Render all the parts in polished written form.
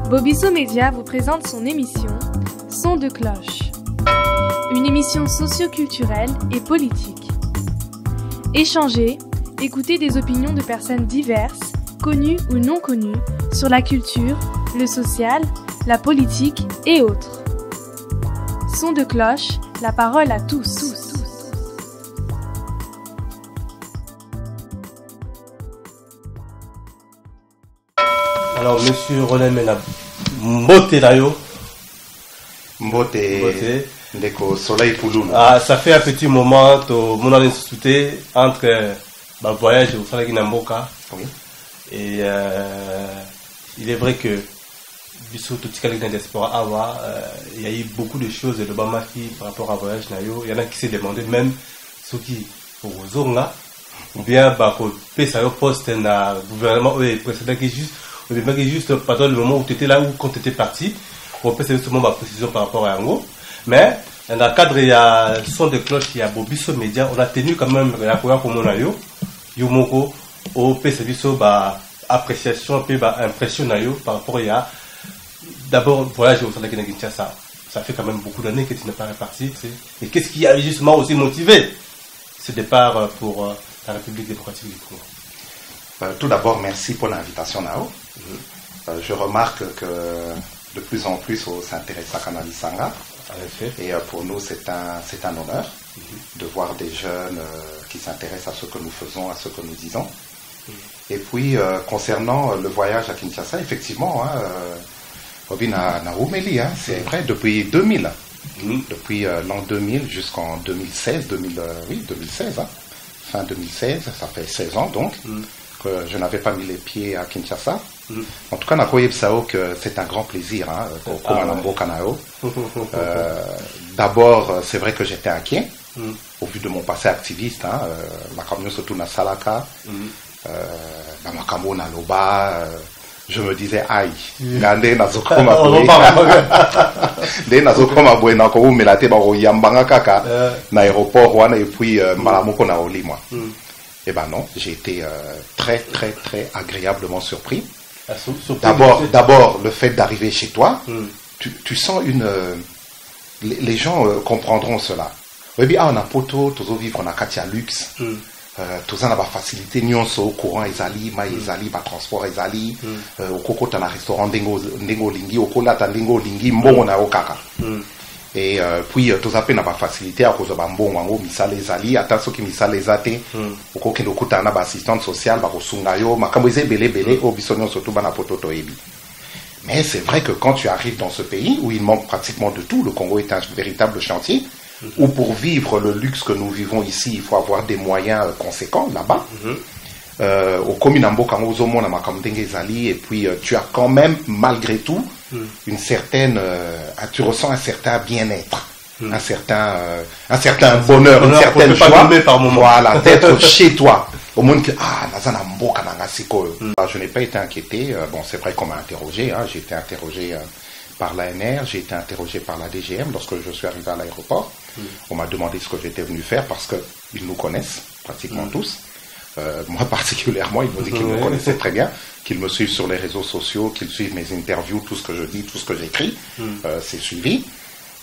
Bobisso Média vous présente son émission Son de cloche. Une émission socio-culturelle et politique. Échanger, écouter des opinions de personnes diverses, connues ou non connues, sur la culture, le social, la politique et autres. Son de cloche, la parole à tous. Alors, monsieur René Mena, Mbote Nayo. Mbote. Ndeko Soleil Pouloulou. Ah, ça fait un petit moment que mon année sauté entre ma voyage au Fala Namboka. Oui. Et il est vrai que, Bissou Totikali dans diaspora Awa, il y a eu beaucoup de choses de Bama qui, par rapport à voyage Nayo, il y en a qui s'est demandé même ce qui, pour Zonga, ou bien, bah, pour payer poste dans le gouvernement précédent qui est juste, pendant le moment où tu étais là, ou quand tu étais parti, on peut savoir ma précision par rapport à Ango. Mais, dans le cadre, il y a son de cloche, il y a Bobisso Média, on a tenu quand même la première pour mon ayo, Yomoko, au PCBisso, bah, appréciation, puis bah, impression nayo, par rapport à, d'abord, voyage au sein de Kinshasa. Ça fait quand même beaucoup d'années que tu n'es pas reparti, tu sais. Et qu'est-ce qui a justement aussi motivé ce départ pour la République démocratique du Congo? Tout d'abord, merci pour l'invitation, Nao. Je remarque que de plus en plus, on s'intéresse à Kanali Sanga. En effet. Et pour nous, c'est un honneur de voir des jeunes qui s'intéressent à ce que nous faisons, à ce que nous disons. Et puis, concernant le voyage à Kinshasa, effectivement, Robin a Roumeli, c'est vrai, depuis 2000. Depuis l'an 2000 jusqu'en 2016, 2016, fin 2016, ça fait 16 ans donc, que je n'avais pas mis les pieds à Kinshasa. En tout cas, Nakoye Sao, que c'est un grand plaisir, d'abord, c'est vrai que j'étais inquiet, au vu de mon passé activiste, Makamyo surtout na Salaka, Makambo na Loba, je me disais, aïe, Gande Nazokoma Boy, Nde Nazokoma Boy, Nakobu Melate Baro Yambanga Kaka, na aéroport, Wana, et puis Malamoko na Oli, moi. Eh ben non, j'ai été très, très, très agréablement surpris. D'abord, le fait d'arriver chez toi, tu sens une... les gens comprendront cela. Oui, on a poto, tous vivre, on a Katia Luxe, tous on a facilité, nyonso, courant ezali, ma ezali, ba transport ezali, au koko t'as un restaurant dengo lingi, au kola t'as dengo lingi, mbongo na okaka. Et puis tous a peine pas facilité à cause de mbongo ngo misale ezali, ata soki misale ezate, au koko kendo kuta na ba assistante sociale, ba kosunga yo, makambo belé au bisonyo surtout ba na poto toebi. Mais c'est vrai que quand tu arrives dans ce pays où il manque pratiquement de tout, le Congo est un véritable chantier, où pour vivre le luxe que nous vivons ici, il faut avoir des moyens conséquents là-bas. Au Kominambo, et puis tu as quand même, malgré tout, une certaine, tu ressens un certain bien-être, un certain bonheur, une certaine joie, voilà, d'être chez toi. Au monde que, je n'ai pas été inquiété. Bon, c'est vrai qu'on m'a interrogé, j'ai été interrogé par l'ANR, j'ai été interrogé par la DGM lorsque je suis arrivé à l'aéroport. On m'a demandé ce que j'étais venu faire parce qu'ils nous connaissent pratiquement tous. Moi particulièrement, ils m'ont dit qu'ils me connaissaient très bien, qu'ils me suivent sur les réseaux sociaux, qu'ils suivent mes interviews, tout ce que je dis, tout ce que j'écris, c'est suivi.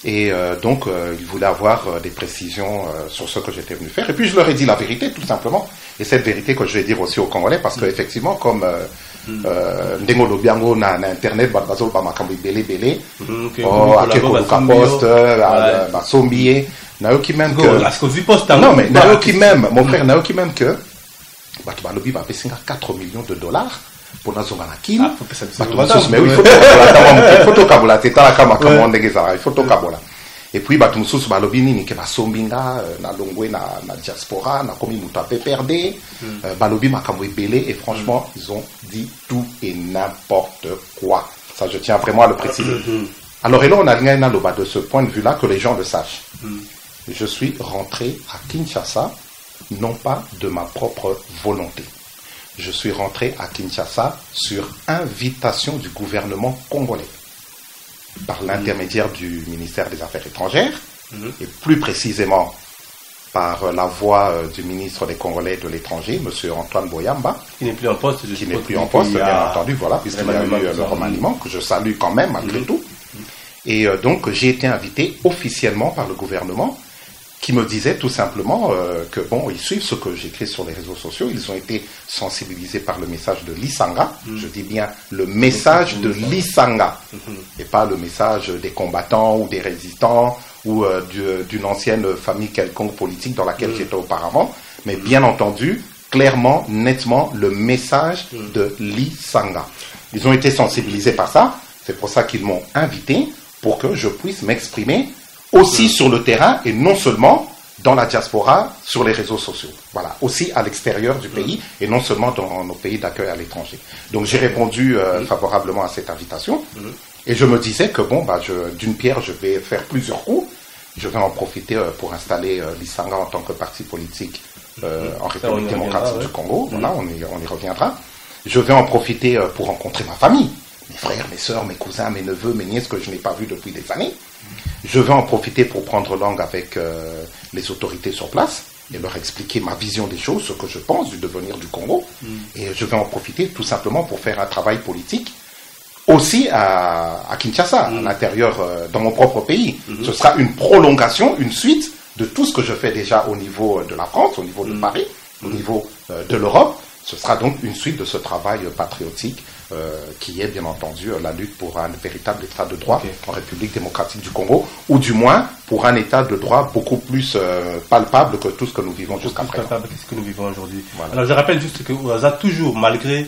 Et donc, ils voulaient avoir des précisions sur ce que j'étais venu faire. Et puis, je leur ai dit la vérité, tout simplement. Et cette vérité que je vais dire aussi aux Congolais, parce qu'effectivement, comme Ndengo Lobiango na Internet, Badbazol Bamakambi Belé, Akeko Post, Basombié, Naoki même que. Non, mais Naoki même, mon frère, Naoki même que. Batubalobi va payer 4 millions de dollars. Pour la zone qui mais oui, il faut tout kabola teta la kama kama ndegeza il faut tout kabola et puis ba tumususu ba lobini ni ke ba sombinga na longwe na diaspora na komi muta perdé ba lobi makambo ebele et franchement ils ont dit tout et n'importe quoi, ça je tiens vraiment à le préciser. Alors et là on a rien à l'oba de ce point de vue là que les gens le sachent. Je suis rentré à Kinshasa non pas de ma propre volonté. Je suis rentré à Kinshasa sur invitation du gouvernement congolais, par l'intermédiaire du ministère des Affaires étrangères, et plus précisément par la voix du ministre des Congolais de l'étranger, M. Antoine Boyamba. Qui n'est plus en poste. Qui n'est plus en poste, bien entendu, voilà, puisqu'il y a eu le remaniement, que je salue quand même, malgré tout. Et donc, j'ai été invité officiellement par le gouvernement, qui me disait tout simplement que, bon, ils suivent ce que j'écris sur les réseaux sociaux, ils ont été sensibilisés par le message de Lisanga, je dis bien le message de Lisanga, et pas le message des combattants ou des résistants, ou d'une ancienne famille quelconque politique dans laquelle j'étais auparavant, mais bien entendu, clairement, nettement, le message de Lisanga. Ils ont été sensibilisés par ça, c'est pour ça qu'ils m'ont invité, pour que je puisse m'exprimer aussi sur le terrain et non seulement dans la diaspora, sur les réseaux sociaux. Voilà, aussi à l'extérieur du pays et non seulement dans nos pays d'accueil à l'étranger. Donc j'ai répondu favorablement à cette invitation et je me disais que bon, bah, d'une pierre, je vais faire plusieurs coups. Je vais en profiter pour installer Lisanga en tant que parti politique en République démocratique du Congo. Voilà, on y reviendra. Je vais en profiter pour rencontrer ma famille, mes frères, mes sœurs, mes cousins, mes neveux, mes nièces que je n'ai pas vus depuis des années. Je vais en profiter pour prendre langue avec les autorités sur place et leur expliquer ma vision des choses, ce que je pense du devenir du Congo. Et je vais en profiter tout simplement pour faire un travail politique aussi à Kinshasa, à l'intérieur, dans mon propre pays. Ce sera une prolongation, une suite de tout ce que je fais déjà au niveau de la France, au niveau de Paris, au niveau de l'Europe. Ce sera donc une suite de ce travail patriotique qui est bien entendu la lutte pour un véritable état de droit en République démocratique du Congo, ou du moins pour un état de droit beaucoup plus palpable que tout ce que nous vivons jusqu'à présent. Qu'est-ce que nous vivons aujourd'hui. Voilà. Alors je rappelle juste que vous avez toujours, malgré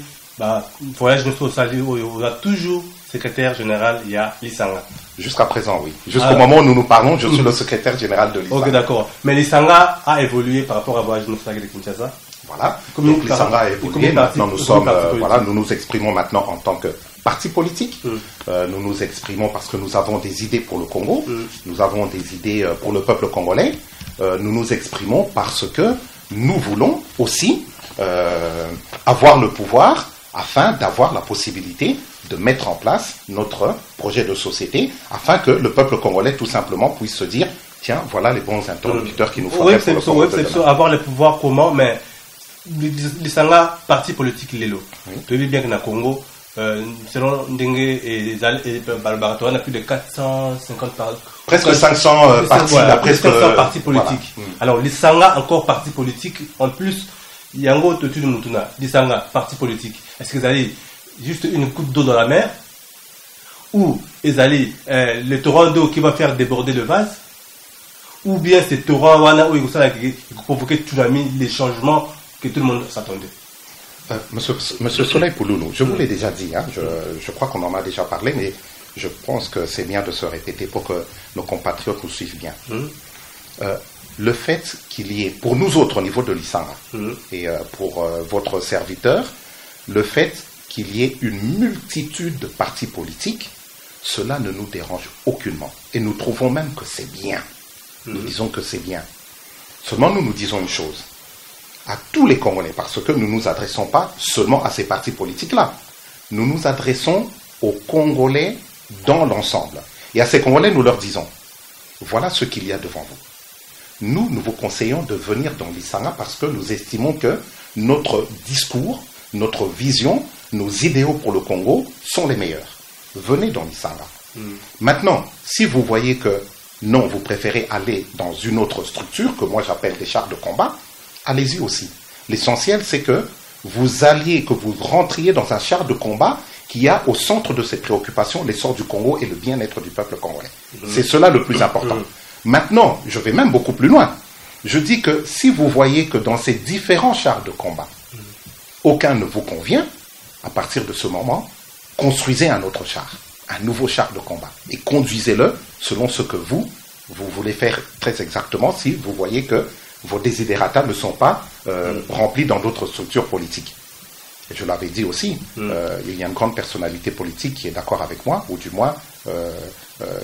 voyage au Sali, vous avez toujours secrétaire général, il y a Lisanga. Jusqu'à présent, oui. Jusqu'au moment où nous nous parlons, je suis le secrétaire général de Lisanga. Ok, d'accord. Mais Lisanga a évolué par rapport à voyage de Kinshasa. Voilà. Donc Lisanga a évolué. Maintenant, nous nous exprimons maintenant en tant que parti politique. Nous nous exprimons parce que nous avons des idées pour le Congo. Nous avons des idées pour le peuple congolais. Nous nous exprimons parce que nous voulons aussi avoir le pouvoir afin d'avoir la possibilité de mettre en place notre projet de société, afin que le peuple congolais tout simplement puisse se dire, tiens, voilà les bons interlocuteurs qui nous font avoir le pouvoir comment, mais Lisanga, parti politique Lelo. Tu dis bien que dans le Congo, selon Ndengue et Balbarato, on a plus de 450 presque 500 partis, presque 500 partis politiques. Voilà. Alors Lisanga, encore parti politique, en plus, Yango Totu de Mutuna, Lisanga, parti politique. Est-ce que vous allez juste une goutte d'eau dans la mer, ou ils allaient le torrent d'eau qui va faire déborder le vase, ou bien c'est torrent wana où il va provoquer tsunami, les changements que tout le monde s'attendait. Monsieur Soleil Pouloulou, je vous l'ai déjà dit, hein, je crois qu'on en a déjà parlé, mais je pense que c'est bien de se répéter pour que nos compatriotes nous suivent bien. Le fait qu'il y ait, pour nous autres au niveau de Lisanga, et pour votre serviteur, le fait qu'il y ait une multitude de partis politiques, cela ne nous dérange aucunement. Et nous trouvons même que c'est bien. Nous disons que c'est bien. Seulement, nous disons une chose. À tous les Congolais, parce que nous ne nous adressons pas seulement à ces partis politiques-là. Nous nous adressons aux Congolais dans l'ensemble. Et à ces Congolais, nous leur disons, voilà ce qu'il y a devant vous. Nous vous conseillons de venir dans Lisanga parce que nous estimons que notre discours, notre vision, nos idéaux pour le Congo sont les meilleurs. Venez dans Lisanga. Maintenant, si vous voyez que non, vous préférez aller dans une autre structure que moi j'appelle des chars de combat, allez-y aussi. L'essentiel, c'est que vous alliez, que vous rentriez dans un char de combat qui a au centre de ses préoccupations l'essor du Congo et le bien-être du peuple congolais. C'est cela le plus important. Maintenant, je vais même beaucoup plus loin. Je dis que si vous voyez que dans ces différents chars de combat, aucun ne vous convient, à partir de ce moment, construisez un autre char, un nouveau char de combat, et conduisez-le selon ce que vous voulez faire très exactement si vous voyez que vos desiderata ne sont pas remplis dans d'autres structures politiques. Et je l'avais dit aussi, il y a une grande personnalité politique qui est d'accord avec moi, ou du moins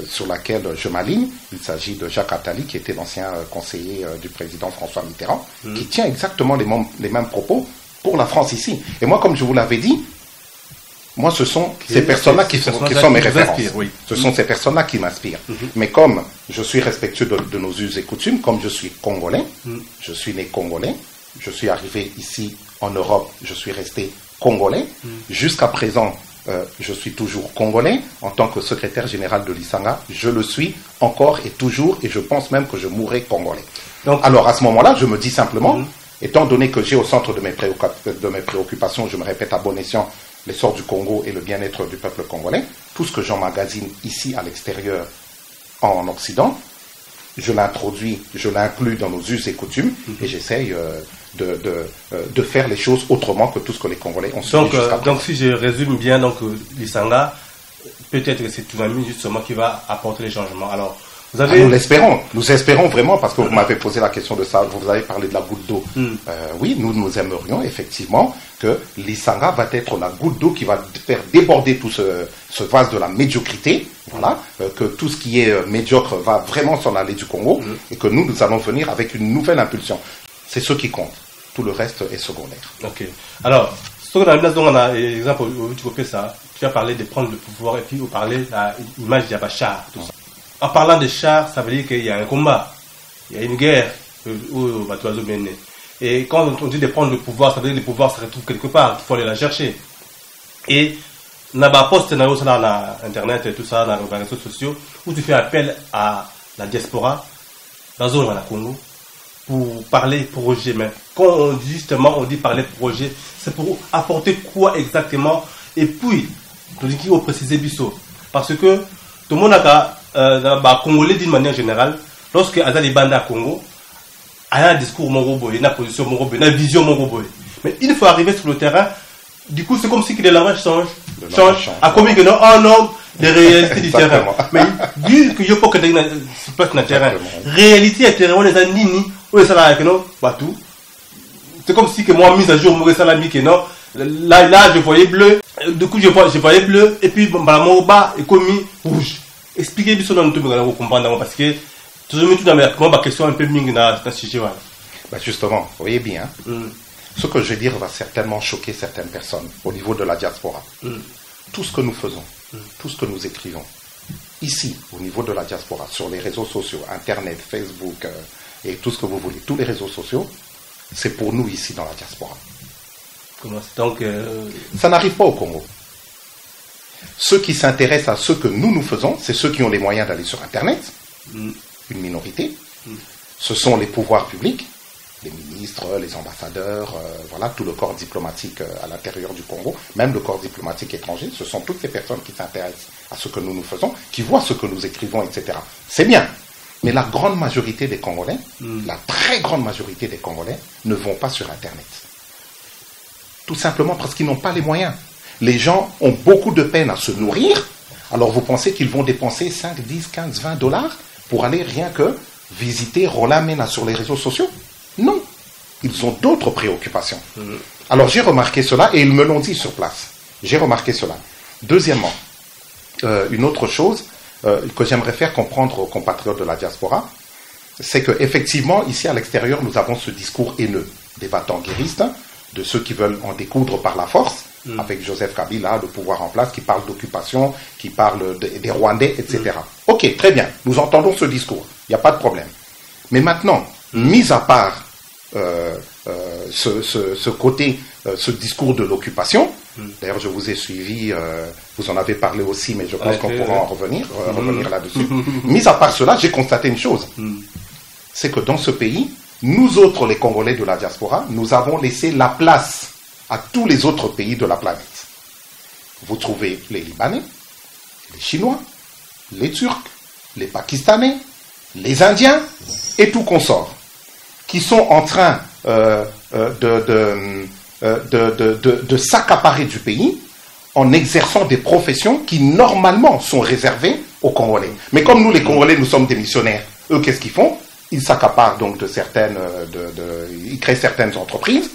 sur laquelle je m'aligne. Il s'agit de Jacques Attali, qui était l'ancien conseiller du président François Mitterrand, qui tient exactement les mêmes propos pour la France ici. Et moi, comme je vous l'avais dit, Moi, ce sont ces personnes-là qui sont mes références. Oui. Ce sont ces personnes-là qui m'inspirent. Mais comme je suis respectueux de nos us et coutumes, comme je suis congolais, je suis né congolais, je suis arrivé ici en Europe, je suis resté congolais. Jusqu'à présent, je suis toujours congolais. En tant que secrétaire général de l'Isanga, je le suis encore et toujours, et je pense même que je mourrai congolais. Donc, alors, à ce moment-là, je me dis simplement, étant donné que j'ai au centre de mes préoccupations, je me répète à bon escient, l'essor du Congo et le bien-être du peuple congolais, tout ce que j'emmagasine ici à l'extérieur, en Occident, je l'introduis, je l'inclus dans nos us et coutumes, et j'essaye de faire les choses autrement que tout ce que les Congolais ont subi jusqu'à présent. Donc, si je résume bien, l'Isanga, peut-être que c'est tout ami justement qui va apporter les changements. Alors, vous avez... Nous espérons vraiment, parce que vous m'avez posé la question de ça, vous avez parlé de la goutte d'eau. Oui, nous aimerions effectivement que l'Isanga va être la goutte d'eau qui va faire déborder tout ce vase de la médiocrité, voilà, que tout ce qui est médiocre va vraiment s'en aller du Congo, et que nous allons venir avec une nouvelle impulsion. C'est ce qui compte. Tout le reste est secondaire. Ok. Alors, ce qu'on a mis dans un exemple, tu as parlé de prendre le pouvoir, et puis vous parlez de l'image d'Abacha, tout ça. En parlant de chars, ça veut dire qu'il y a un combat, il y a une guerre où Batoazo mène. Et quand on dit de prendre le pouvoir, ça veut dire que le pouvoir se retrouve quelque part, il faut aller la chercher. Et on a un post sur Internet et tout ça, dans les réseaux sociaux, où tu fais appel à la diaspora, dans la zone de la Congo, pour parler projet. Mais quand on dit justement, on dit parler projet, c'est pour apporter quoi exactement? Et puis, on dit qu'il faut préciser Bissot. Parce que tout le monde a Congolais d'une manière générale, lorsque Azali Banda Congo, il y a un discours mongoboy, une position mongoboy, une vision mongoboy. Mais il faut arriver sur le terrain, du coup c'est comme si le langage change, à combien que non, oh non, les réalités du terrain. Mais vu que je peux que se passe dans le terrain, réalité du terrain, on les a nini, on les a là, non, pas tout. C'est comme si que moi, mise à jour, mon salami, que non, là je voyais bleu, du coup je voyais bleu, et puis mon bas est commis rouge. Expliquez bien ça dans nous comprendre parce que toujours tout dans ma question un peu mingue dans ce sujet. Justement, vous voyez bien, ce que je vais dire va certainement choquer certaines personnes au niveau de la diaspora. Tout ce que nous faisons, tout ce que nous écrivons, ici, au niveau de la diaspora, sur les réseaux sociaux, Internet, Facebook et tout ce que vous voulez, tous les réseaux sociaux, c'est pour nous ici dans la diaspora. Comment c'est donc Ça n'arrive pas au Congo. Ceux qui s'intéressent à ce que nous faisons, c'est ceux qui ont les moyens d'aller sur Internet, une minorité. Ce sont les pouvoirs publics, les ministres, les ambassadeurs, voilà, tout le corps diplomatique à l'intérieur du Congo, même le corps diplomatique étranger. Ce sont toutes ces personnes qui s'intéressent à ce que nous faisons, qui voient ce que nous écrivons, etc. C'est bien. Mais la grande majorité des Congolais, la très grande majorité des Congolais, ne vont pas sur Internet. Tout simplement parce qu'ils n'ont pas les moyens. Les gens ont beaucoup de peine à se nourrir, alors vous pensez qu'ils vont dépenser 5, 10, 15, 20 dollars pour aller rien que visiter Roland Mena sur les réseaux sociaux? Non, ils ont d'autres préoccupations. Alors j'ai remarqué cela et ils me l'ont dit sur place. J'ai remarqué cela. Deuxièmement, une autre chose que j'aimerais faire comprendre aux compatriotes de la diaspora, c'est qu'effectivement, ici à l'extérieur, nous avons ce discours haineux des battants guéristes, de ceux qui veulent en découdre par la force, avec Joseph Kabila, le pouvoir en place, qui parle d'occupation, qui parle des Rwandais, etc. Ok, très bien, nous entendons ce discours, il n'y a pas de problème. Mais maintenant, mis à part ce côté, ce discours de l'occupation, d'ailleurs je vous ai suivi, vous en avez parlé aussi, mais je pense qu'on pourra en revenir là-dessus. Mis à part cela, j'ai constaté une chose, c'est que dans ce pays, nous autres, les Congolais de la diaspora, nous avons laissé la place à tous les autres pays de la planète. Vous trouvez les Libanais, les Chinois, les Turcs, les Pakistanais, les Indiens et tout consort, qui sont en train de s'accaparer du pays en exerçant des professions qui normalement sont réservées aux Congolais. Mais comme nous, les Congolais, nous sommes des missionnaires, eux, qu'est-ce qu'ils font? Ils s'accaparent donc de certaines, ils créent certaines entreprises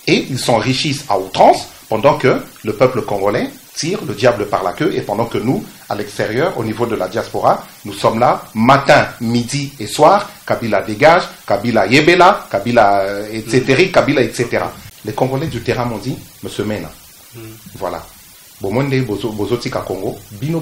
et ils s'enrichissent à outrance pendant que le peuple congolais tire le diable par la queue et pendant que nous, à l'extérieur, au niveau de la diaspora, nous sommes là matin, midi et soir, Kabila dégage, Kabila yebela, Kabila etc., Kabila etc. Les Congolais du terrain m'ont dit, Monsieur Mena, voilà, bomonde bozotika Congo bino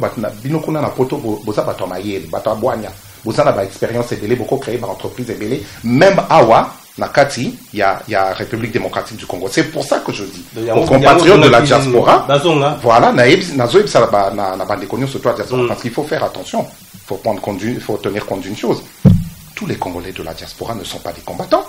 kuna na poto boza bato mayele bato abwanya boza na ba expérience ebele boko créer ba entreprise ebele même awa na kati ya République démocratique du Congo. C'est pour ça que je dis aux compatriotes de la diaspora, voilà, na bandekonion surtout la diaspora, parce qu'il faut faire attention, il faut tenir compte d'une chose. Tous les Congolais de la diaspora ne sont pas des combattants.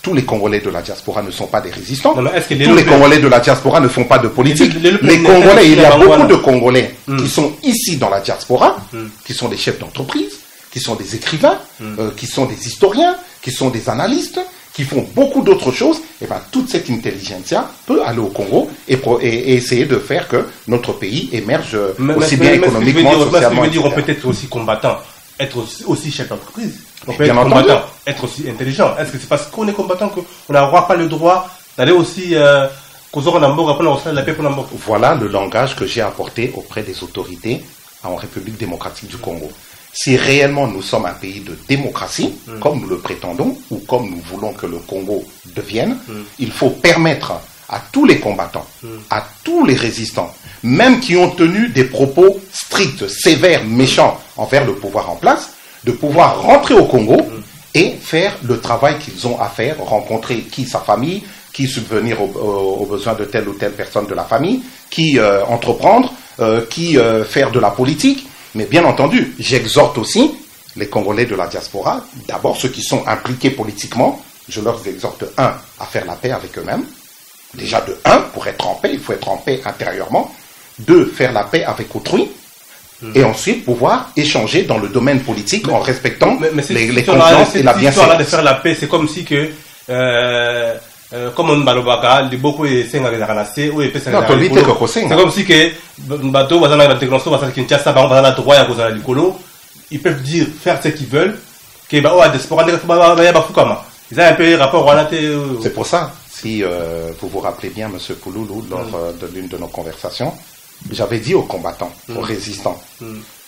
Tous les Congolais de la diaspora ne sont pas des résistants. Tous les Congolais de la diaspora ne font pas de politique. Les Congolais, il y a beaucoup de Congolais qui sont ici dans la diaspora, qui sont des chefs d'entreprise, qui sont des écrivains, qui sont des historiens, qui sont des analystes, qui font beaucoup d'autres choses. Et bien, toute cette intelligentsia peut aller au Congo et essayer de faire que notre pays émerge aussi bien économiquement, socialement. Mais ce que je veux dire, on peut être aussi combattant, être aussi chef d'entreprise. On peut être combattant, être aussi intelligent. Est-ce que c'est parce qu'on est combattant qu'on n'aura pas le droit d'aller aussi voilà le langage que j'ai apporté auprès des autorités en République démocratique du Congo. Si réellement nous sommes un pays de démocratie, comme nous le prétendons, ou comme nous voulons que le Congo devienne, il faut permettre à tous les combattants, à tous les résistants, même qui ont tenu des propos stricts, sévères, méchants envers le pouvoir en place, de pouvoir rentrer au Congo et faire le travail qu'ils ont à faire, rencontrer sa famille, qui subvenir aux besoins de telle ou telle personne de la famille, qui entreprendre, qui faire de la politique. Mais bien entendu, j'exhorte aussi les Congolais de la diaspora, d'abord ceux qui sont impliqués politiquement, je leur exhorte, à faire la paix avec eux-mêmes. Déjà de pour être en paix, il faut être en paix intérieurement. 2, faire la paix avec autrui. Et ensuite, pouvoir échanger dans le domaine politique en respectant les confiances et la bienséance. De faire la paix, c'est comme si que... comme on balobaka beaucoup et c'est comme si que bateau bazana l'intégration bazana Kinshasa ba bazana droit ya kozala likolo, ils peuvent dire faire ce qu'ils veulent que ba o diaspora ba ya ba fukama ils ont un peu rapport à la c'est pour ça si vous vous rappelez bien monsieur Pouloulou lors de l'une de nos conversations, j'avais dit aux combattants, aux résistants,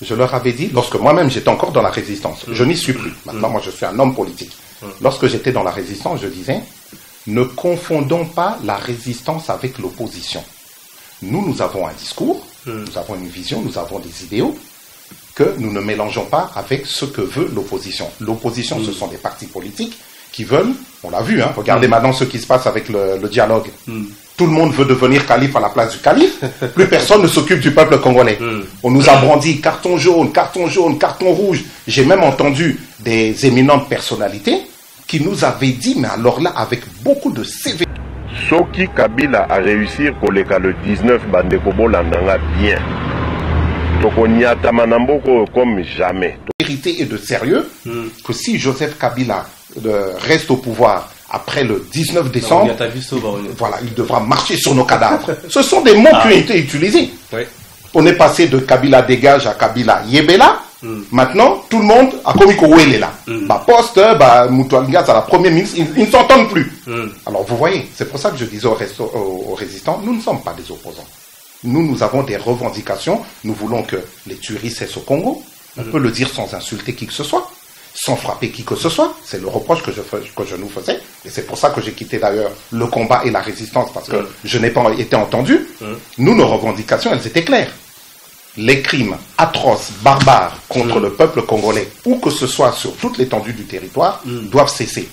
je leur avais dit, lorsque moi-même j'étais encore dans la résistance, je n'y suis plus, maintenant moi je suis un homme politique, lorsque j'étais dans la résistance, je disais, ne confondons pas la résistance avec l'opposition. Nous avons un discours, nous avons une vision, nous avons des idéaux que nous ne mélangeons pas avec ce que veut l'opposition. L'opposition, ce sont des partis politiques qui veulent, on l'a vu, regardez maintenant ce qui se passe avec le dialogue. Tout le monde veut devenir calife à la place du calife. Plus personne ne s'occupe du peuple congolais. On nous a brandi carton jaune, carton rouge. J'ai même entendu des éminentes personnalités qui nous avait dit, mais alors là, avec beaucoup de sévérité. Soki Kabila a réussi koleka le 19 Bandekobo Landanga bien. Tokonyata manamboko comme jamais. Vérité et de sérieux, que si Joseph Kabila reste au pouvoir après le 19 décembre, voilà, il devra marcher sur nos cadavres. Ce sont des mots qui ont été utilisés. On est passé de Kabila dégage à Kabila Yebela. Maintenant, tout le monde a commis que là. Poste, Moutoualgas à la première ministre, ils ne s'entendent plus. Alors vous voyez, c'est pour ça que je disais aux résistants, nous ne sommes pas des opposants. Nous avons des revendications. Nous voulons que les tueries cessent au Congo. On peut le dire sans insulter qui que ce soit, sans frapper qui que ce soit. C'est le reproche que je nous faisais. Et c'est pour ça que j'ai quitté d'ailleurs le combat et la résistance, parce que je n'ai pas été entendu. Nous, nos revendications, elles étaient claires. Les crimes atroces, barbares contre le peuple congolais, où que ce soit sur toute l'étendue du territoire, doivent cesser.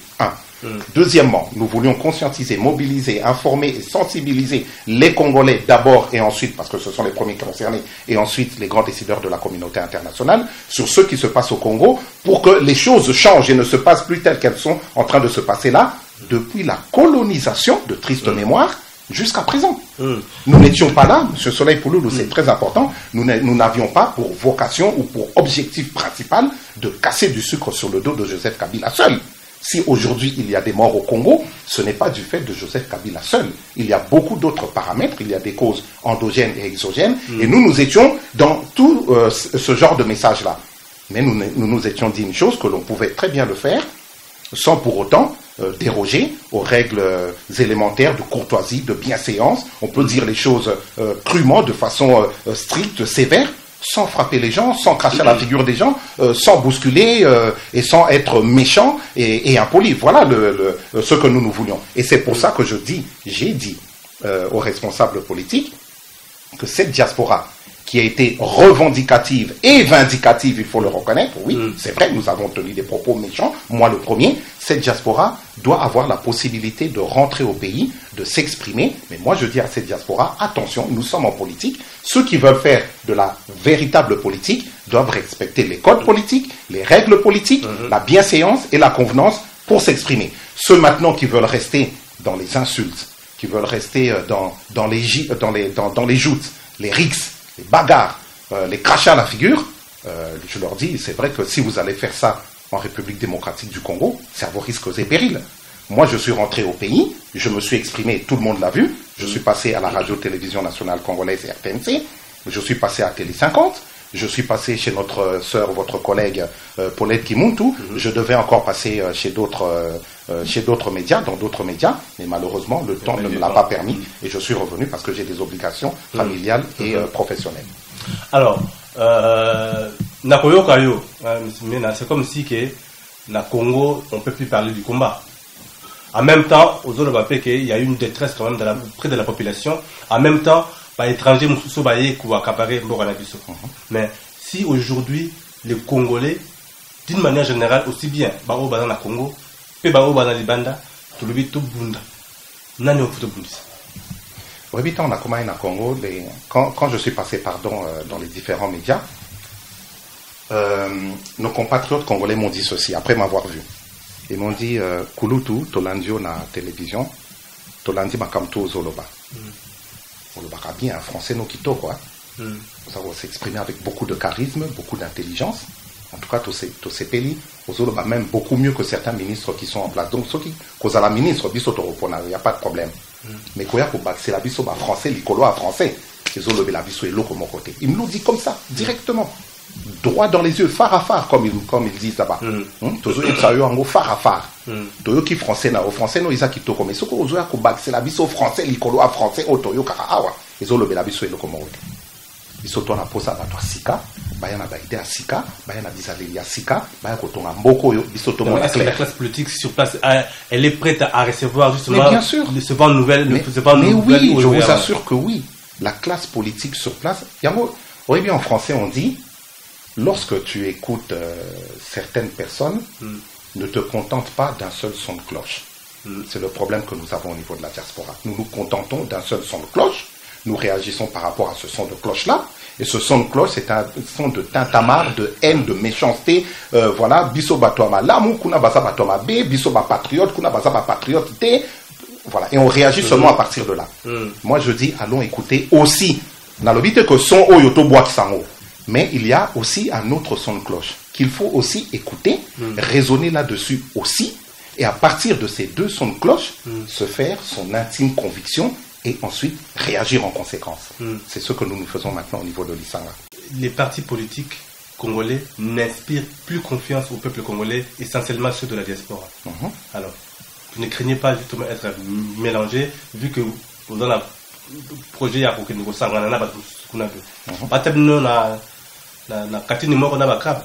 Deuxièmement, nous voulions conscientiser, mobiliser, informer et sensibiliser les Congolais d'abord et ensuite, parce que ce sont les premiers concernés, et ensuite les grands décideurs de la communauté internationale, sur ce qui se passe au Congo, pour que les choses changent et ne se passent plus telles qu'elles sont en train de se passer là, depuis la colonisation, de triste mémoire, jusqu'à présent. Nous n'étions pas là, M. Soleil Pouloulou, c'est très important, nous n'avions pas pour vocation ou pour objectif principal de casser du sucre sur le dos de Joseph Kabila seul. Si aujourd'hui il y a des morts au Congo, ce n'est pas du fait de Joseph Kabila seul. Il y a beaucoup d'autres paramètres, il y a des causes endogènes et exogènes, et nous étions dans tout ce genre de message-là. Mais nous nous étions dit une chose, que l'on pouvait très bien le faire, sans pour autant déroger aux règles élémentaires de courtoisie, de bienséance. On peut dire les choses crûment, de façon stricte, sévère, sans frapper les gens, sans cracher à la figure des gens, sans bousculer et sans être méchant et impoli. Voilà ce que nous voulions. Et c'est pour ça que j'ai dit aux responsables politiques, que cette diaspora qui a été revendicative et vindicative, il faut le reconnaître, oui, c'est vrai, nous avons tenu des propos méchants, moi le premier, cette diaspora doit avoir la possibilité de rentrer au pays, de s'exprimer, mais moi je dis à cette diaspora, attention, nous sommes en politique, ceux qui veulent faire de la véritable politique doivent respecter les codes politiques, les règles politiques, la bienséance et la convenance pour s'exprimer. Ceux maintenant qui veulent rester dans les insultes, qui veulent rester dans les joutes, les rixes, les bagarres, les crachats à la figure, je leur dis, c'est vrai que si vous allez faire ça en République démocratique du Congo, c'est à vos risques et périls. Moi, je suis rentré au pays, je me suis exprimé, tout le monde l'a vu, je suis passé à la radio-télévision nationale congolaise RTNC, je suis passé à Télé 50, je suis passé chez notre sœur, votre collègue Paulette Kimuntu, je devais encore passer chez d'autres médias, dans d'autres médias, mais malheureusement, le temps ne me l'a pas permis, et je suis revenu parce que j'ai des obligations familiales et professionnelles. Alors, Nakoyo Kayo, c'est comme si que na Congo, on ne peut plus parler du combat. En même temps, aux autres il y a eu une détresse quand même près de la population. En même temps, les étrangers qui accaparer mais si aujourd'hui, les Congolais, d'une manière générale, aussi bien, Bao Bazana Congo, et Bao Bazana Libanda, tout le tout Bunda. Nani au foot Bundis. Oui, on a commencé à Congo, quand je suis passé dans les différents médias, nos compatriotes congolais m'ont dit ceci, après m'avoir vu. Ils m'ont dit, Kulutu, Tolandio na télévision, Tolandi Makamto Zoloba. Zoloba bien, un français no kito, quoi. Nous avons s'exprimer avec beaucoup de charisme, beaucoup d'intelligence. En tout cas, tous ces pays, Zoloba même beaucoup mieux que certains ministres qui sont en place. Donc, ceux qui causent à la ministre, il n'y a pas de problème. Mais quand c'est la biso français, l'icolo à français, c'est Zoloba la biso et l'eau comme côté. Il me l'ont dit comme ça, directement. Droit dans les yeux, phare à phare, comme ils disent là-bas. Toujours ça eu en gros phare à phare. Toyo qui français na au français no isa qui to comme ce qu'on joue à Koubak, c'est la biso français, l'icolo à français, au Toyo karawa. Ils ont le la biso et le commode. Ils sont en posa à toi sika, bayana baïde à sika, bayana disale ya sika, bayana kotonga mboko yo, ils sont au monde clair. La classe politique sur place, elle est prête à recevoir justement. Mais bien sûr. Recevoir une nouvelle. Mais oui, je vous assure que oui. La classe politique sur place, oui, bien en français on dit. Lorsque tu écoutes certaines personnes, ne te contente pas d'un seul son de cloche. C'est le problème que nous avons au niveau de la diaspora. Nous nous contentons d'un seul son de cloche. Nous réagissons par rapport à ce son de cloche-là. Et ce son de cloche, c'est un son de tintamarre, de haine, de méchanceté. Voilà, biso batoama lamu, kuna basa batoama b, biso ba patriote, kuna basa ba patriote t. Voilà, et on réagit seulement à partir de là. Moi, je dis, allons écouter aussi. Dans le but que son o yoto bois qui s'en haut. Mais il y a aussi un autre son de cloche qu'il faut aussi écouter, raisonner là-dessus aussi, et à partir de ces deux sons de cloche, se faire son intime conviction et ensuite réagir en conséquence. C'est ce que nous faisons maintenant au niveau de l'Isanga. Les partis politiques congolais n'inspirent plus confiance au peuple congolais, essentiellement ceux de la diaspora. Alors, vous ne craignez pas justement être mélangé, vu que dans le projet, il y a beaucoup de na katini moko na bakrab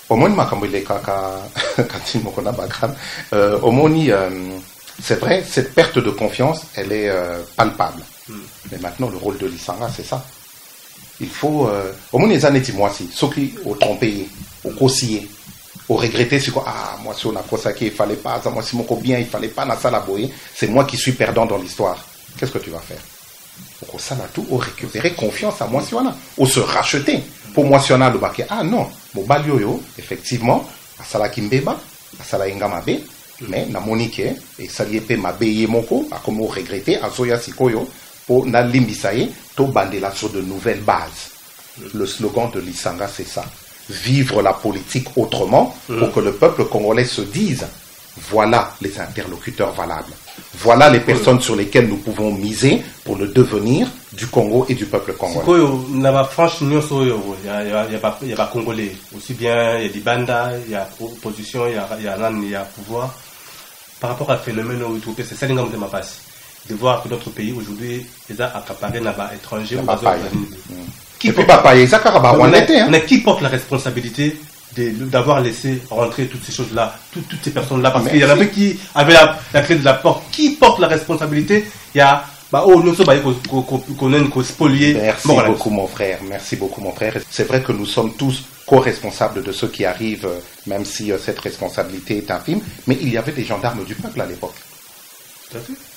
omoni makambile kaka katini moko na bakrab omoni c'est vrai cette perte de confiance elle est palpable mais maintenant le rôle de l'Isanga c'est ça il faut omoni les années dis-moi si ceux qui ont trompé au conseiller au regretté c'est quoi moi si on a consacré il fallait pas moi si mon bien il fallait pas na sala boye c'est moi qui suis perdant dans l'histoire qu'est-ce que tu vas faire au ça tout au récupérer confiance à moi si on a au se racheter pour moi si on a le baquet non mon balioyo effectivement à sala kimbeba à sala ingamabe mais na monique et saliepe mabe moko à comme regretter à soya sikoyo pour na limbisaye to bandela sur de nouvelles bases. Le slogan de l'Isanga c'est ça, vivre la politique autrement pour que le peuple congolais se dise voilà les interlocuteurs valables. Voilà les personnes sur lesquelles nous pouvons miser pour le devenir du Congo et du peuple congolais. Il y a pas Congolais. Aussi bien, il y a des bandas, il y a opposition, il y a pouvoir. Par rapport à ce phénomène, c'est ça l'ingam de ma passe. De voir que notre pays aujourd'hui est accaparé là-bas étranger. Qui porte la responsabilité d'avoir laissé rentrer toutes ces choses-là, toutes ces personnes-là, parce qu'il y en avait qui avaient la clé de la porte. Qui porte la responsabilité? Il y a bah oh nous sommes qu'on spolier. Merci beaucoup mon frère, merci beaucoup mon frère. C'est vrai que nous sommes tous co-responsables de ce qui arrive, même si cette responsabilité est infime, mais il y avait des gendarmes du peuple à l'époque.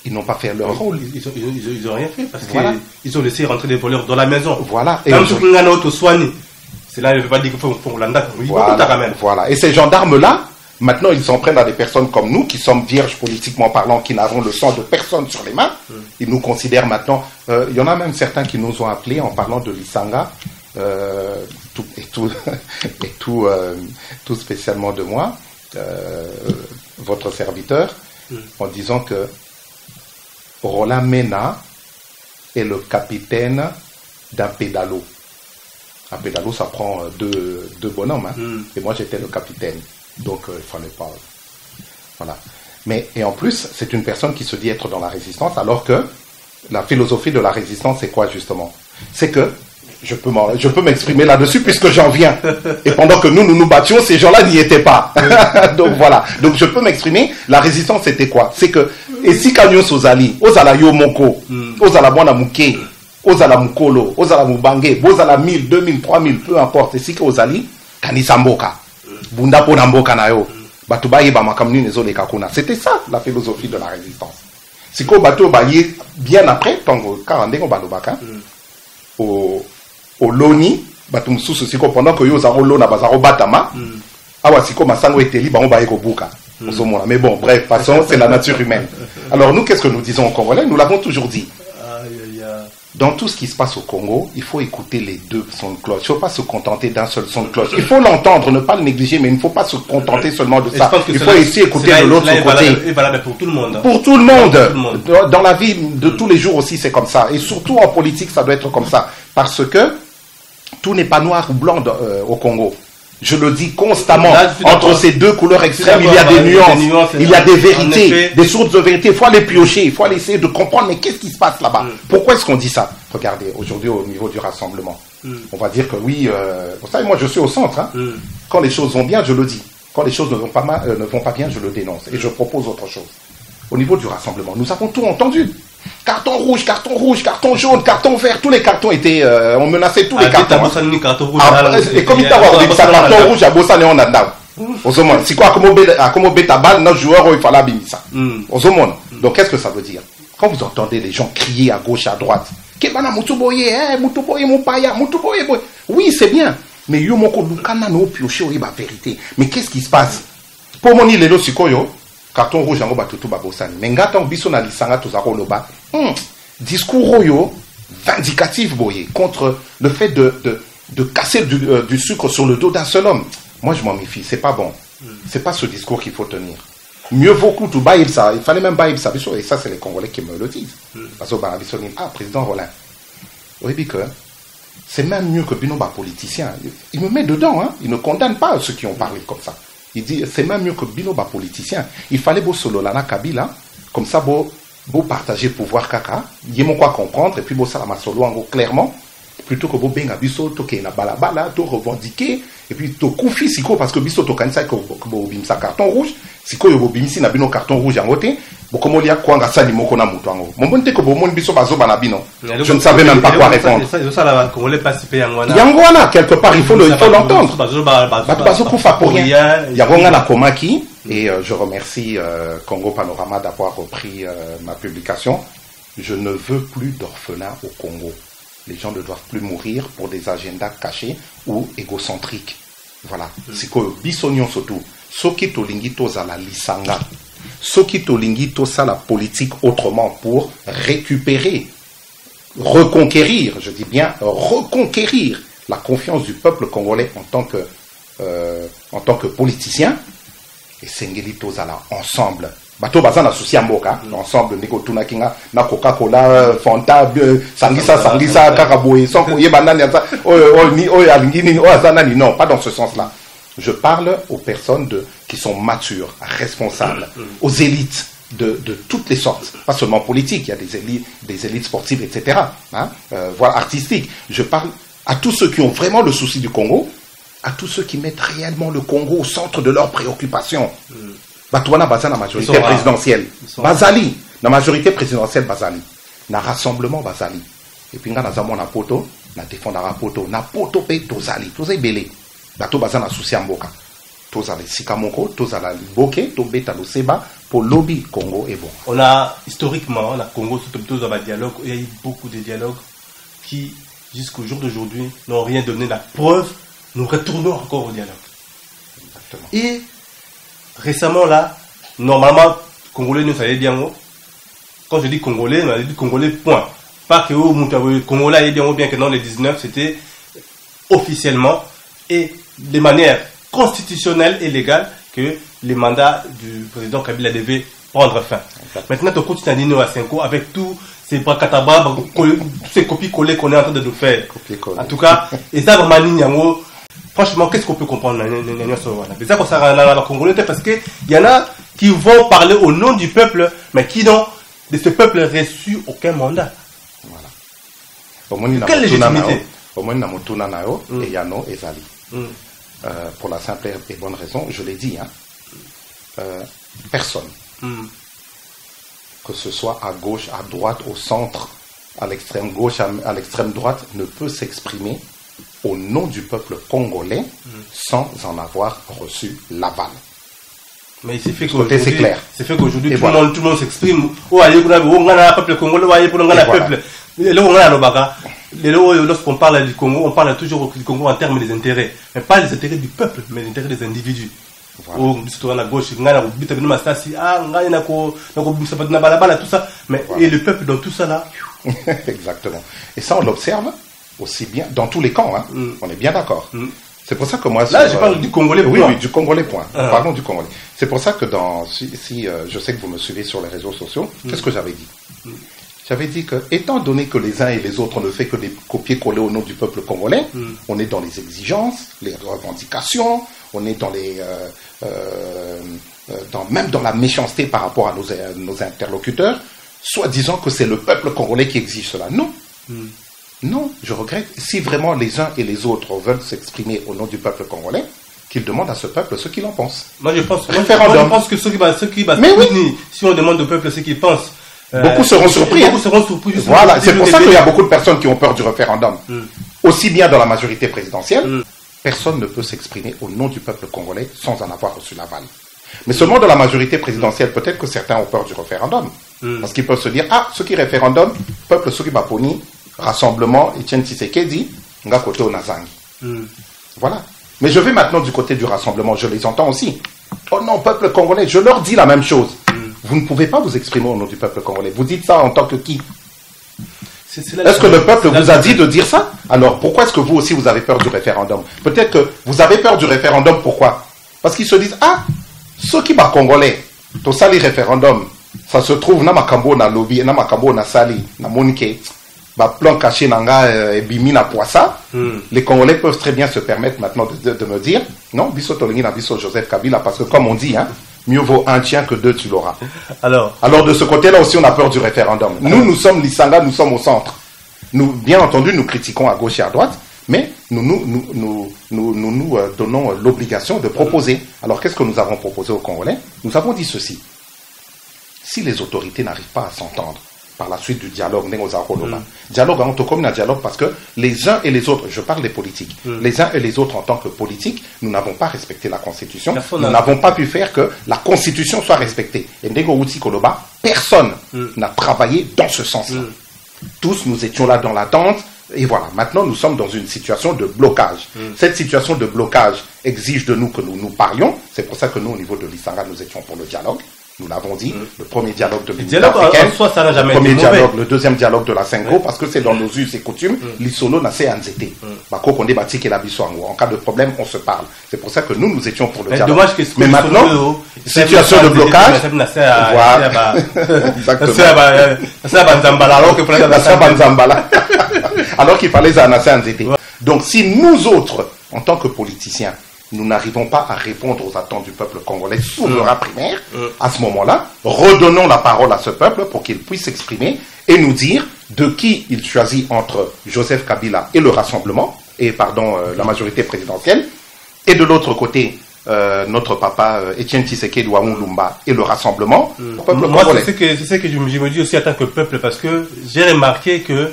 Ils n'ont pas fait leur rôle. Ils ont rien fait parce qu'ils ont laissé rentrer des voleurs dans la maison. Voilà. Et même si on a auto soigné, c'est là il ne veut pas dire qu'il faut l'anda. Voilà. Et ces gendarmes-là, maintenant ils s'en prennent à des personnes comme nous, qui sommes vierges politiquement parlant, qui n'avons le sang de personne sur les mains. Ils nous considèrent maintenant. Il y en a même certains qui nous ont appelés en parlant de l'Isanga, tout spécialement de moi, votre serviteur, en disant que Roland Mena est le capitaine d'un pédalo. Un pédalo, ça prend deux bonhommes, hein. Et moi j'étais le capitaine. Donc il fallait pas. Voilà. Mais et en plus, c'est une personne qui se dit être dans la résistance, alors que la philosophie de la résistance, c'est quoi justement? C'est que je peux m'exprimer là-dessus puisque j'en viens. Et pendant que nous battions, ces gens-là n'y étaient pas. Donc voilà. Donc je peux m'exprimer. La résistance, c'était quoi? C'est que et si Kanyo Sozali, Ozala Yomoko, Ozala Mwana Muke, Ozala Mukolo, Ozala Mubange, Ozala 1000, 2000, 3000, peu importe. Et si Ozali, Kanisamboka, Bunda Ponamboka Nayo, Batubaye Bamakamni Nezole Kakuna. C'était ça la philosophie de la résistance. Si ko Batu Baye, bien après, Tango Karandego Balobaka, au Loni, Batum Sousu Siko, pendant que Yozaro Lona Bazaro Batama, Awa Siko Masango Eteli, Baron Baeko Buka. Mais bon, bref, façon, c'est la nature humaine. Alors nous, qu'est-ce que nous disons aux Congolais? Nous l'avons toujours dit. Dans tout ce qui se passe au Congo, il faut écouter les deux sons de cloche. Il ne faut pas se contenter d'un seul son de cloche. Il faut l'entendre, ne pas le négliger, mais il ne faut pas se contenter seulement de ça. Il faut essayer d'écouter de l'autre côté. C'est valable pour tout le monde. Pour tout le monde. Dans la vie de tous les jours aussi, c'est comme ça. Et surtout en politique, ça doit être comme ça. Parce que tout n'est pas noir ou blanc au Congo. Je le dis constamment, entre ces deux couleurs extrêmes, il y a des nuances, il y a des vérités, des sources de vérité. Il faut aller piocher, il faut aller essayer de comprendre, mais qu'est-ce qui se passe là-bas? Pourquoi est-ce qu'on dit ça? Regardez, aujourd'hui au niveau du rassemblement, on va dire que oui, vous savez, moi je suis au centre, hein. Quand les choses vont bien, je le dis. Quand les choses ne vont pas bien, je le dénonce. Et je propose autre chose. Au niveau du rassemblement, nous avons tout entendu. Carton rouge, carton jaune, carton vert, tous les cartons étaient, on menaçait tous les cartons. Et comme il t'a dit ça, carton rouge, à Bossane, on a d'ab. Si quoi, comme bêta balle, notre joueur, il fallait abîmer ça. Donc, qu'est-ce que ça veut dire? Quand vous entendez les gens crier à gauche, à droite, oui, c'est bien. Mais Yomoko Lukana no pioché, oui, la vérité. Mais qu'est-ce qui se passe? Pour mon île, Sikoyo, carton rouge en batutu babosani mais ngata biso na lisanga tozako loba discours royo vindicatif boye contre le fait de casser du sucre sur le dos d'un seul homme. Moi je m'en méfie, c'est pas bon. C'est pas ce discours qu'il faut tenir. Mieux vaut que tu bailles ça, il fallait même bailler ça et ça c'est les Congolais qui me le disent. Parce que président Roland. Oui que c'est même mieux que Binoba politicien. Il me met dedans, hein. Il ne condamne pas ceux qui ont parlé comme ça. Il dit, c'est même mieux que Binoba politicien. Il fallait beau solo lana Kabila, comme ça, beau partager le pouvoir kaka, il y a quoi comprendre, et puis beau salama solo en clairement, plutôt que beau benga biso, toke na balabala, to revendiquer, et puis to koufi siko, parce que biso to kanisa que beau bimsa carton rouge, siko yo beau bimsi na bino carton rouge en côté, beau comme il y a quoi nga sali moko na mutuango. Mon bonne te que beau mon biso bazo banabino. Je ne savais même pas quoi répondre. Yangwana, quelque part, il faut l'entendre. Bazo koufa pour rien. Yangwana na komaki, et je remercie Congo Panorama d'avoir repris ma publication. Je ne veux plus d'orphelins au Congo. Les gens ne doivent plus mourir pour des agendas cachés ou égocentriques. Voilà. C'est que bisognon surtout. Soki tolingi toza la lisanga. Soki tolingi toza la politique autrement pour récupérer, reconquérir, je dis bien reconquérir la confiance du peuple congolais en tant que politicien. Et Sengeli Tozala ensemble. Bato bazana souci mboka ensemble ndeko tuna kinga na Coca-Cola Fanta sangisa kakaboye sans koye banani ni alingini azanani, non, pas dans ce sens-là. Je parle aux personnes qui sont matures, responsables, aux élites de toutes les sortes, pas seulement politiques, il y a des élites sportives, etc. Hein, voire artistiques. Je parle à tous ceux qui ont vraiment le souci du Congo, à tous ceux qui mettent réellement le Congo au centre de leurs préoccupations. Batouana Baza la majorité présidentielle. Bazali, la majorité présidentielle Bazali. na rassemblement bazali. Et puis nga nazamo na poto, na défendara poto, na poto pe tozali, tozali belé. Bato bazana souci mboka. Tozali sikamoko, tozala liboke, tobeta lo seba pour lobby Congo et bon. On a historiquement, la Congo, surtout dans le dialogue, il y a eu beaucoup de dialogues qui, jusqu'au jour d'aujourd'hui, n'ont rien donné. La preuve, nous retournons encore au dialogue. Exactement. Et récemment, là, normalement, Congolais nous savait bien. Quand je dis Congolais, on a dit Congolais, point. Pas que Congolais est bien ou bien que non, les 19, c'était officiellement et de manière constitutionnelle et légale que les mandats du président Kabila devaient prendre fin. Maintenant, on continue à Nino à 5 ans avec tous ces bracatabar, tous ces copies-collées qu'on est en train de nous faire. En tout cas, et ça vraiment, franchement, qu'est-ce qu'on peut comprendre c'est ça qu'on s'arrête à la Congolais parce qu'il y en a qui vont parler au nom du peuple, mais qui n'ont de ce peuple reçu aucun mandat. Voilà. Quelle légitimité? Au moins, Namotuna Nao et Yano et Zali. Pour la simple et bonne raison, je l'ai dit, hein, personne, que ce soit à gauche, à droite, au centre, à l'extrême gauche, à l'extrême droite, ne peut s'exprimer au nom du peuple congolais sans en avoir reçu l'aval. Mais c'est fait c'est clair. C'est fait qu'aujourd'hui tout le monde s'exprime. Oh, on a un peuple congolais, on a un peuple. Lorsqu'on parle du Congo, on parle toujours du Congo en termes des intérêts, mais pas les intérêts du peuple, mais les intérêts des individus. Oh, à la gauche, tout ça, mais et le peuple dans tout ça là. Exactement. Et ça, on l'observe aussi bien dans tous les camps. Hein. On est bien d'accord. C'est pour ça que moi... Là, je parle du Congolais. Oui, oui, du Congolais, point. Parlons du Congolais. C'est pour ça que je sais que vous me suivez sur les réseaux sociaux, qu'est-ce que j'avais dit? J'avais dit que, étant donné que les uns et les autres ne fait que des copier-coller au nom du peuple congolais, on est dans les exigences, les revendications, on est dans les... même dans la méchanceté par rapport à nos interlocuteurs, soit disant que c'est le peuple congolais qui exige cela. Non. Non, je regrette. Si vraiment les uns et les autres veulent s'exprimer au nom du peuple congolais, qu'ils demandent à ce peuple ce qu'il en pense. Moi, je pense que ceux qui si on demande au peuple ce qu'ils pensent, beaucoup seront surpris. Voilà, c'est pour ça qu'il y a beaucoup de personnes qui ont peur du référendum. Aussi bien dans la majorité présidentielle, personne ne peut s'exprimer au nom du peuple congolais sans en avoir reçu l'aval. Mais seulement dans la majorité présidentielle, peut-être que certains ont peur du référendum. Parce qu'ils peuvent se dire, ah, ceux qui référendum, peuple Soki Baponi, Rassemblement, Etienne Tshisekedi, Ngakoto Nazangi. Voilà. Mais je vais maintenant du côté du rassemblement, je les entends aussi. Oh non, peuple congolais, je leur dis la même chose. Vous ne pouvez pas vous exprimer au nom du peuple congolais. Vous dites ça en tant que qui? Est-ce que le peuple vous a dit de dire ça? Alors pourquoi est-ce que vous aussi vous avez peur du référendum? Peut-être que vous avez peur du référendum, pourquoi? Parce qu'ils se disent, ah, ceux qui sont congolais, tout ça les référendums, ça se trouve na makambo na lobby, na makambo na sali, na monike. Plan caché nanga et bimi na poissa. Les Congolais peuvent très bien se permettre maintenant de me dire non, biso tolingi na biso Joseph Kabila, parce que comme on dit, hein, mieux vaut un tien que deux tu l'auras. Alors de ce côté-là aussi on a peur du référendum. Nous sommes l'Isanga, nous sommes au centre. Nous, bien entendu, nous critiquons à gauche et à droite, mais nous donnons l'obligation de proposer. Alors qu'est-ce que nous avons proposé aux Congolais? Nous avons dit ceci: si les autorités n'arrivent pas à s'entendre par la suite du dialogue, dialogue parce que les uns et les autres, je parle des politiques, les uns et les autres en tant que politiques, nous n'avons pas respecté la Constitution, nous n'avons pas pu faire que la Constitution soit respectée. Et Ndego Uti Koloba, personne n'a travaillé dans ce sens-là. Tous, nous étions là dans l'attente, et voilà, maintenant nous sommes dans une situation de blocage. Cette situation de blocage exige de nous que nous parlions, c'est pour ça que nous, au niveau de l'Isanga, nous étions pour le dialogue. Nous l'avons dit, le premier dialogue de l'Union africaine, le premier dialogue, le deuxième dialogue de la Sengo, parce que c'est dans nos us et coutumes, l'Isolo n'a fait anzété. En cas de problème, on se parle. C'est pour ça que nous étions pour le dialogue. Mais maintenant, situation de blocage, alors qu'il fallait anasser anzété. Donc si nous autres, en tant que politiciens, nous n'arrivons pas à répondre aux attentes du peuple congolais souverain primaire, à ce moment-là, redonnons la parole à ce peuple pour qu'il puisse s'exprimer et nous dire de qui il choisit entre Joseph Kabila et le rassemblement, la majorité présidentielle, et de l'autre côté, notre papa Étienne Tshisekedi Lumumba et le rassemblement. Moi, c'est ce que je me dis aussi en tant que peuple, parce que j'ai remarqué que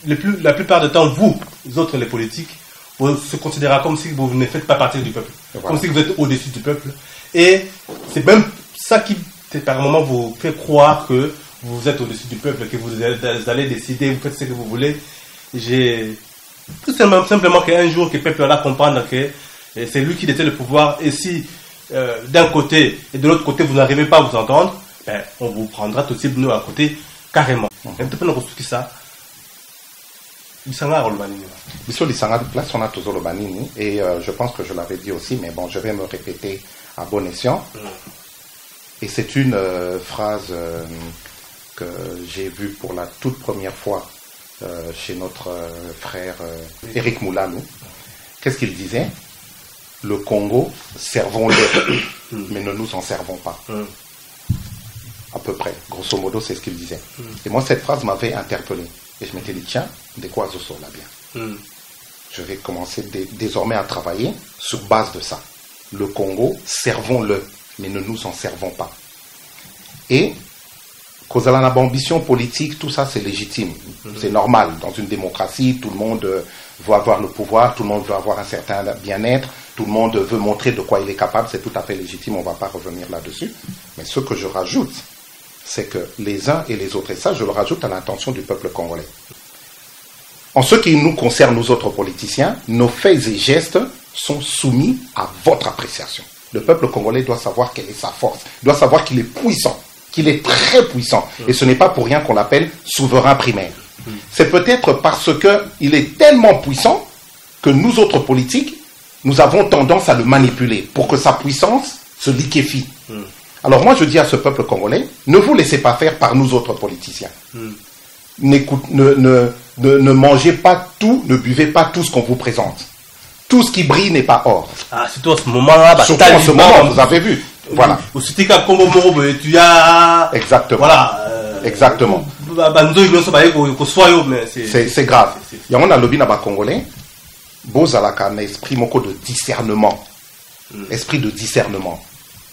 la plupart du temps, vous autres, les politiques, vous se considérez comme si vous ne faites pas partie du peuple, voilà. Comme si vous êtes au-dessus du peuple. Et c'est même ça qui, par moment, vous fait croire que vous êtes au-dessus du peuple, que vous allez décider, vous faites ce que vous voulez. J'ai tout simplement qu'un jour, que le peuple va comprendre que c'est lui qui détient le pouvoir, et si d'un côté et de l'autre côté vous n'arrivez pas à vous entendre, ben, on vous prendra tout de suite nous à côté carrément. Et je pense que je l'avais dit aussi, mais bon, je vais me répéter à bon escient. Et c'est une phrase que j'ai vue pour la toute première fois chez notre frère Éric Moulanou. Qu'est-ce qu'il disait? Le Congo, servons-le, mais ne nous en servons pas. À peu près, grosso modo, c'est ce qu'il disait. Et moi, cette phrase m'avait interpellé. Et je m'étais dit, tiens, de quoi je sors là bien. Je vais commencer désormais à travailler sur base de ça. Le Congo, servons-le, mais ne nous en servons pas. Et, cause à la ambition politique, tout ça, c'est légitime. C'est normal. Dans une démocratie, tout le monde veut avoir le pouvoir, tout le monde veut avoir un certain bien-être, tout le monde veut montrer de quoi il est capable, c'est tout à fait légitime, on ne va pas revenir là-dessus. Mais ce que je rajoute, c'est que les uns et les autres, et ça je le rajoute à l'intention du peuple congolais. En ce qui nous concerne, nous autres politiciens, nos faits et gestes sont soumis à votre appréciation. Le peuple congolais doit savoir quelle est sa force, doit savoir qu'il est puissant, qu'il est très puissant. Et ce n'est pas pour rien qu'on l'appelle souverain primaire. C'est peut-être parce qu'il est tellement puissant que nous autres politiques, nous avons tendance à le manipuler pour que sa puissance se liquéfie. Alors moi je dis à ce peuple congolais, ne vous laissez pas faire par nous autres politiciens. Ne mangez pas tout, ne buvez pas tout ce qu'on vous présente. Tout ce qui brille n'est pas or. Ah, surtout en ce moment-là, surtout en ce moment, vous avez vu. Voilà. Exactement. Voilà. Exactement. C'est grave. Il y a un lobby na ba congolais. Bozalaka na esprit moko de discernement. Esprit de discernement.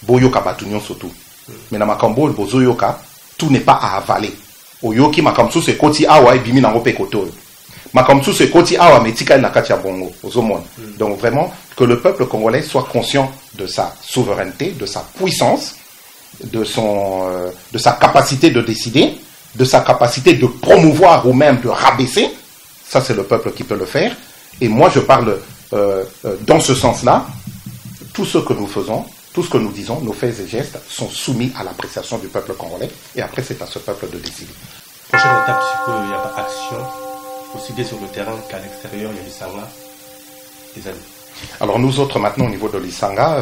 Boyoka batunyon surtout. Mais na makambo bozoyoka, tout n'est pas à avaler. Oyoki makamsu se koti awa ebimi na ngope koto. Makamsu se koti awa metika na kati ya bongo. Donc vraiment que le peuple congolais soit conscient de sa souveraineté, de sa puissance, de sa capacité de décider, de sa capacité de promouvoir ou même de rabaisser. Ça c'est le peuple qui peut le faire. Et moi je parle dans ce sens-là. Tout ce que nous faisons, tout ce que nous disons, nos faits et gestes sont soumis à l'appréciation du peuple congolais. Et après c'est à ce peuple de décider. Prochaine étape, c'est qu'il n'y a pas action, aussi bien sur le terrain qu'à l'extérieur, il y a l'Isanga, les amis. Alors nous autres maintenant au niveau de l'Isanga,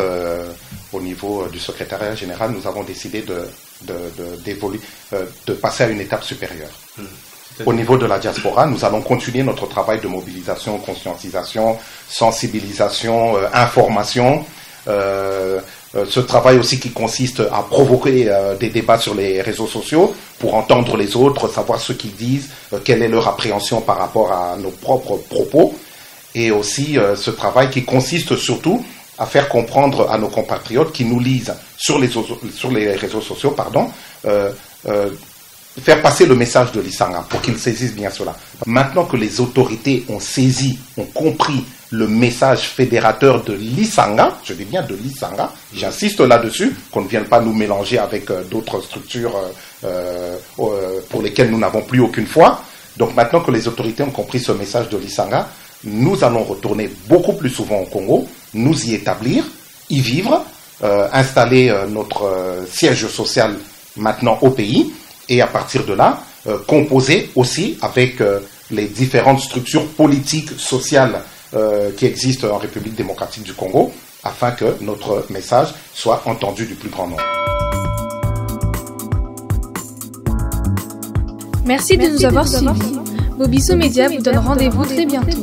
au niveau du secrétariat général, nous avons décidé de passer à une étape supérieure. Au niveau de la diaspora, nous allons continuer notre travail de mobilisation, conscientisation, sensibilisation, information. Ce travail aussi qui consiste à provoquer des débats sur les réseaux sociaux pour entendre les autres, savoir ce qu'ils disent, quelle est leur appréhension par rapport à nos propres propos. Et aussi ce travail qui consiste surtout à faire comprendre à nos compatriotes qui nous lisent sur les réseaux sociaux, faire passer le message de l'Isanga pour qu'ils saisissent bien cela. Maintenant que les autorités ont saisi, ont compris le message fédérateur de l'Isanga, je dis bien de l'Isanga, j'insiste là-dessus, qu'on ne vienne pas nous mélanger avec d'autres structures pour lesquelles nous n'avons plus aucune foi. Donc maintenant que les autorités ont compris ce message de l'Isanga, nous allons retourner beaucoup plus souvent au Congo, nous y établir, y vivre, installer notre siège social maintenant au pays, et à partir de là, composer aussi avec les différentes structures politiques, sociales qui existent en République démocratique du Congo, afin que notre message soit entendu du plus grand nombre. Merci de nous avoir suivis. Bobisso Média vous donne rendez-vous très bientôt.